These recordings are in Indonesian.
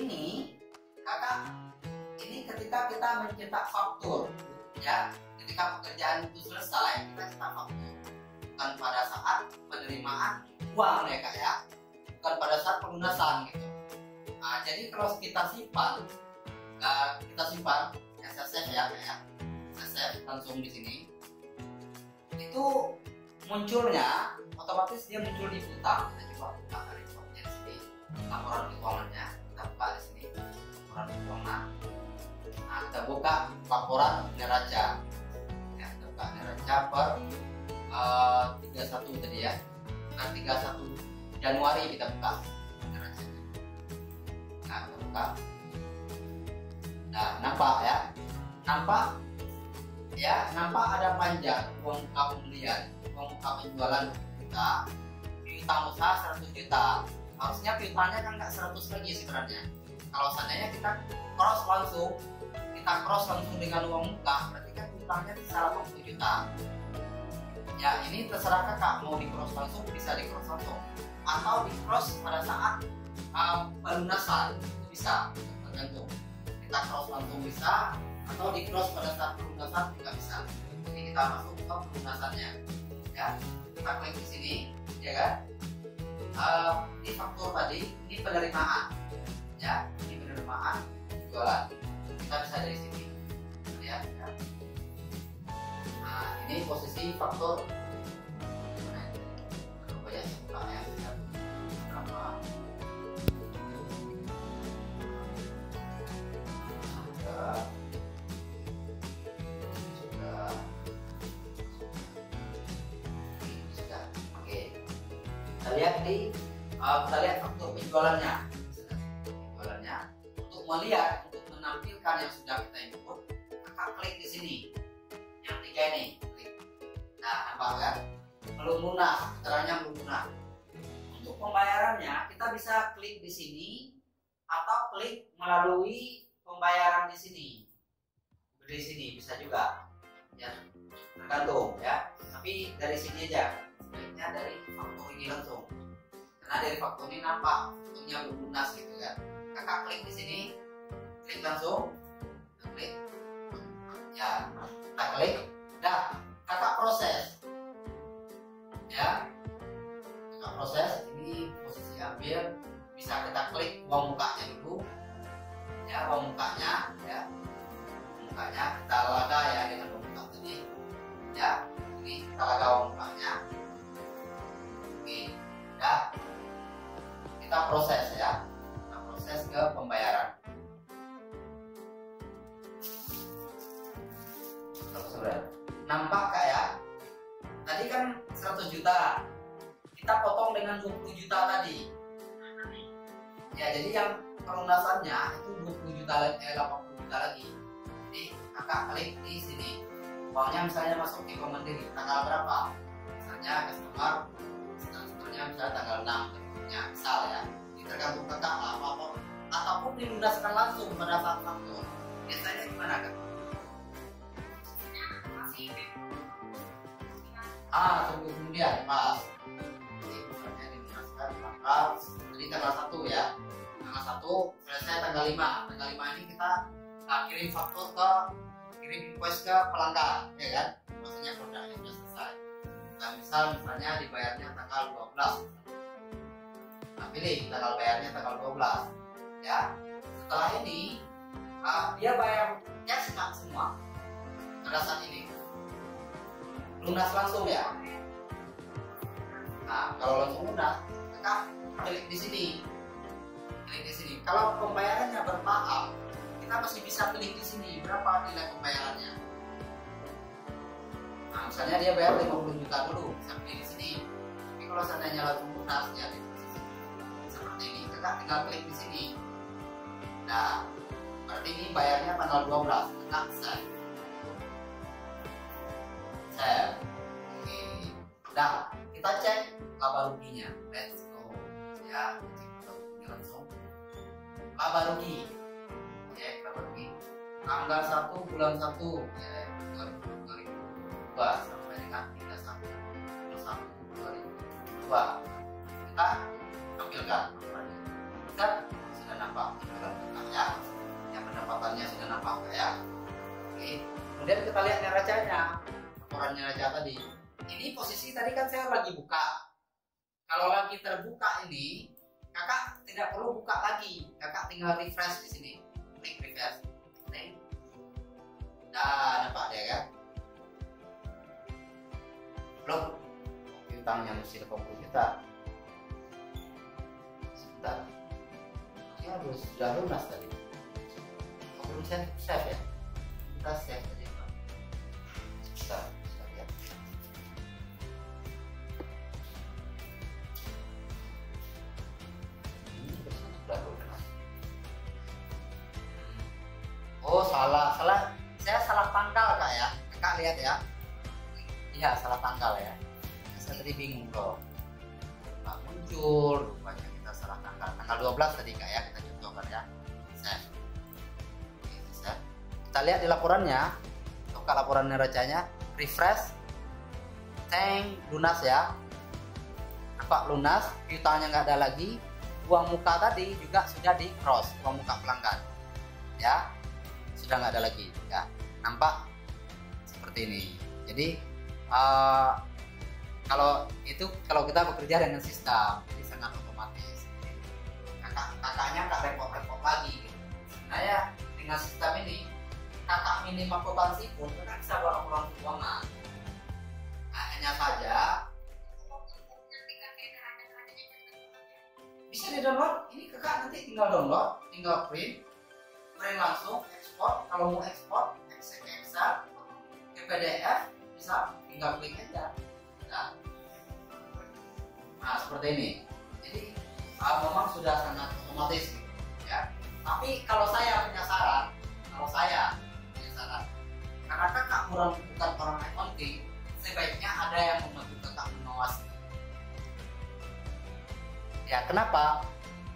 ini kakak, ini ketika kita mencetak faktur ya, ketika pekerjaan itu selesai kita cetak faktur, bukan pada saat penerimaan uang ya kak ya, bukan pada saat pelunasan gitu. Nah, jadi kalau kita simpan SSF ya kak ya, SSF langsung di sini, itu munculnya otomatis dia muncul di piutang. Kita coba buka dari reportnya di sini, laporan keuangannya kita buka di sini, laporan keuangan. Nah, kita buka laporan neraca ya, kita buka neraca per 31 tadi ya, nah 31 Januari kita buka neracanya. Nah kita buka, nah nampak ada panjang uang muka pembelian, uang muka penjualan kita, piutang usaha 100 juta. Harusnya piutangnya kan nggak 100 lagi sebenarnya. Kalau seandainya kita cross langsung dengan uang muka, berarti kan piutangnya bisa 80 juta. Ya ini terserah kakak, mau di cross langsung bisa di cross langsung, atau di cross pada saat pelunasan itu bisa, tergantung. Kita cross langsung bisa, atau di cross pada saat pelunasan juga bisa. Jadi kita masuk ke pelunasannya ya, kita klik di sini ya kan. Ini faktur tadi, ini penerimaan ya, ini penerimaan jualan, kita bisa dari sini ya. Nah ini posisi faktur banyak yang buka ya, berapa sudah. Oke, kita lihat faktur penjualannya. Untuk menampilkan yang sudah kita input, kakak klik di sini yang 3 ini, klik. Nah nampak kan, belum lunas, keterangannya belum lunas. Untuk pembayarannya kita bisa klik di sini atau klik melalui pembayaran di sini bisa juga ya, tergantung ya, tapi dari sini aja, sebaiknya dari faktur ini langsung, karena dari faktur ini nampak fakturnya belum lunas gitu kan. Kakak klik di sini, klik langsung, klik ya, kita klik, udah kakak proses ya, kakak proses. Ini posisi ambil, bisa kita klik uang mukanya dulu ya, uang mukanya ya, mukanya kita laga ya dengan uang muka tadi ya, ini kita laga uang mukanya. Oke, udah kita proses ya, kita proses ke pembayaran. Nampak kak ya, tadi kan 100 juta kita potong dengan 20 juta tadi ya, jadi yang pelunasannya itu 20 juta 80 juta lagi. Jadi kakak klik di sini, uangnya misalnya masuk di Mandiri tanggal berapa, misalnya customernya misalnya tanggal 6 tentunya, misal ya, ini tergantung kakak lah, ataupun dilunaskan langsung pada saat faktur. Biasanya gimana kak? Tunggu kemudian pas. Jadi bukannya dilunaskan tanggal 1 ya, tanggal 1 selesai tanggal 5. Tanggal 5 ini kita kirim faktur kirim invoice ke pelanggan ya kan, maksudnya produknya sudah selesai. Nah, misalnya dibayarnya tanggal 12, nah pilih tanggal bayarnya tanggal 12 ya. Setelah ini dia bayar cash nggak semua pada saat ini, lunas langsung ya. Nah kalau langsung lunas, kakak klik di sini, Kalau pembayarannya bertahap, kita masih bisa klik di sini berapa nilai pembayarannya. Nah misalnya dia bayar 50 juta dulu, bisa klik di sini. Tapi kalau seandainya langsung lunas ya seperti ini, kakak tinggal klik di sini. Nah berarti ini bayarnya tanggal 12, kakak save. Oke, udah kita cek laba ruginya. Let's go ya, cek laba ruginya langsung. Laba rugi, cek laba rugi tanggal 1 bulan 1 ya, 2002 sampai dengan 31 bulan 1 2002. Kita tampilkan kita sudah nampak ya, yang pendapatannya sudah nampak ya. Oke, kemudian kita lihat neracanya, laporan neraca tadi. Ini posisi tadi kan saya lagi buka. Kalau lagi terbuka ini, kakak tidak perlu buka lagi, kakak tinggal refresh di sini, klik refresh. Nah, nampak dia kan? Belum, utangnya mesti 80 juta. Sebentar, ini harus sudah lunas tadi. Belum saya save ya, kita save tadi. Sebentar, kita lihat. Sudah lunas. Oh, salah. Saya salah tanggal kak ya. Kakak lihat ya. Iya, salah tanggal ya. Saya tadi bingung loh. Nggak muncul, rupanya kita salah tanggal. Tanggal 12 tadi kak ya, kita contohkan ya. Kita lihat di laporannya. Buka laporan neracanya, refresh. Teng lunas ya. Nampak lunas, piutangnya nggak ada lagi. Uang muka tadi juga sudah di cross, uang muka pelanggan. Ya. Sudah nggak ada lagi ya, nampak seperti ini. Jadi kalau kita bekerja dengan sistem, jadi sangat otomatis. Kakaknya nggak repot-repot lagi. Nah ya, dengan sistem ini kakak minim akuntansi pun kakak bisa buat laporan keuangan. Nah, hanya saja bisa di download. Ini kakak nanti tinggal download, tinggal print langsung ekspor. Kalau mau ekspor Excel ke PDF bisa tinggal klik aja. Nah seperti ini. Jadi memang sudah sangat otomatis ya. Tapi kalau saya punya saran, karena kakak bukan orang accounting, sebaiknya ada yang membantu kakak mengawasi. Ya kenapa?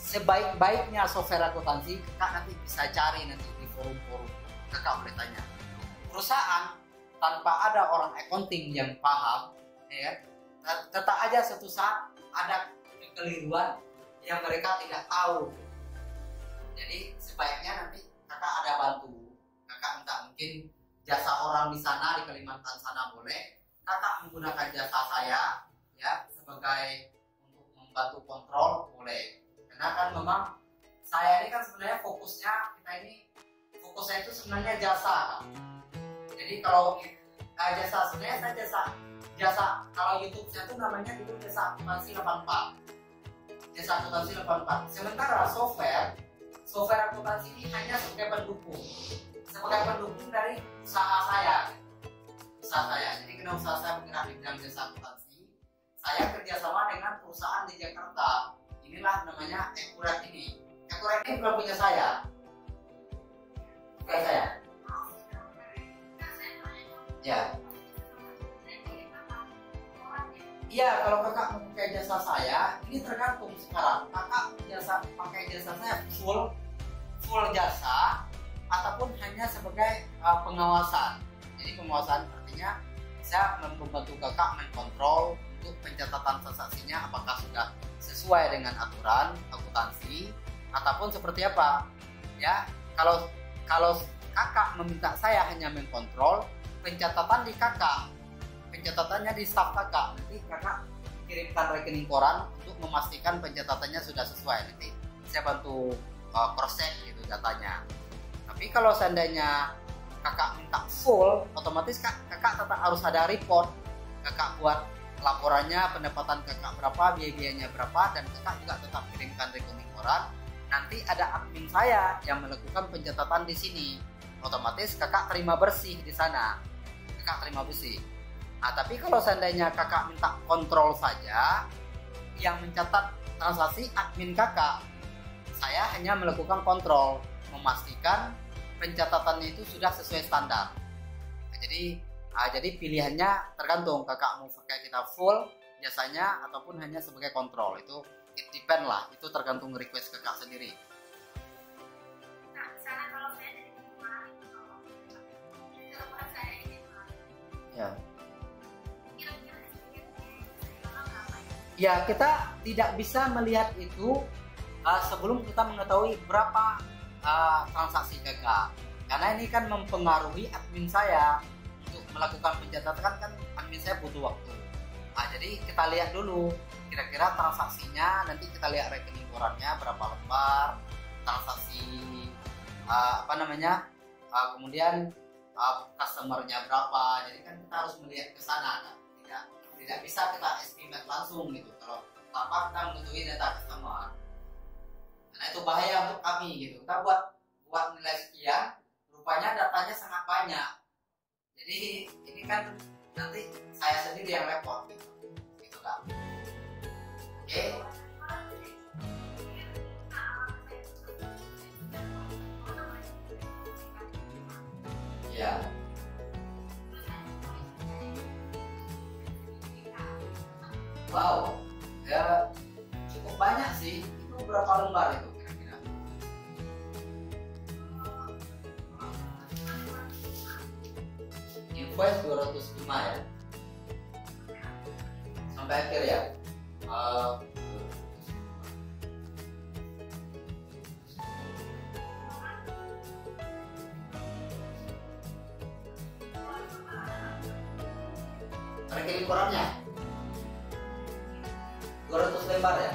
Sebaik-baiknya software akuntansi, kakak nanti bisa cari nanti di forum-forum, kakak boleh tanya. Perusahaan tanpa ada orang accounting yang paham, ya, tetap aja suatu saat ada kekeliruan yang mereka tidak tahu. Jadi sebaiknya nanti kakak ada bantu, kakak minta mungkin jasa orang di sana di Kalimantan sana boleh, kakak menggunakan jasa saya, ya, sebagai untuk membantu kontrol boleh. Karena kan memang saya ini kan sebenarnya fokusnya itu sebenarnya jasa. Jadi kalau jasa sebenarnya saya jasa kalau YouTube saya itu namanya dulu jasa akuntansi 84. Jasa akuntansi 84. Sementara software akuntansi ini hanya sebagai pendukung dari usaha saya. Jadi karena usaha saya bergerak di bidang jasa akuntansi, saya kerjasama dengan perusahaan di Jakarta. Inilah namanya Ekuret ini. Ekuret ini bukan punya saya. Bukan saya. Ya. Iya, kalau kakak mau pakai jasa saya, ini tergantung sekarang. Kakak pakai jasa saya full jasa ataupun hanya sebagai pengawasan. Jadi pengawasan artinya saya membantu kakak mengkontrol untuk pencatatan transaksinya apakah sudah sesuai dengan aturan akuntansi ataupun seperti apa. Ya, kalau kakak meminta saya hanya mengkontrol pencatatan di kakak, pencatatannya di staf kakak, nanti kakak kirimkan rekening koran untuk memastikan pencatatannya sudah sesuai. Nanti saya bantu cross check gitu datanya. Tapi kalau seandainya kakak minta full, otomatis kakak tetap harus ada report. Kakak buat laporannya, pendapatan kakak berapa, biaya-biayanya berapa, dan kakak juga tetap kirimkan rekening koran. Nanti ada admin saya yang melakukan pencatatan di sini. Otomatis kakak terima bersih di sana. Kakak terima bersih. Nah, tapi kalau seandainya kakak minta kontrol saja, yang mencatat transaksi admin kakak, saya hanya melakukan kontrol, memastikan pencatatannya itu sudah sesuai standar. Nah, jadi pilihannya tergantung kakak mau pakai kita full jasanya ataupun hanya sebagai kontrol. Itu it depend lah, itu tergantung request kakak sendiri. Nah, misalnya kalau saya dari kemarin, kalau saya ini ya. Kira-kira SPP berapa ya? Ya, kita tidak bisa melihat itu sebelum kita mengetahui berapa transaksi gagal, karena ini kan mempengaruhi admin saya untuk melakukan pencatatan, kan admin saya butuh waktu. Jadi kita lihat dulu kira-kira transaksinya, nanti kita lihat rekening korannya berapa lembar transaksi, kemudian customernya berapa. Jadi kan kita harus melihat ke sana, kan? Tidak bisa kita estimate langsung gitu kalau tanpa kita mengetahui data customer. Karena itu bahaya untuk kami gitu. Kita buat nilai sekian, rupanya datanya sangat banyak. Jadi ini kan nanti saya sendiri yang repot gitu. Gitu kan. Oke. Ya. Wow, ya cukup banyak sih. Itu berapa lembar itu kira-kira? Invoice 205 ya? Sampai akhir ya? Rekening korannya 200 lembar ya?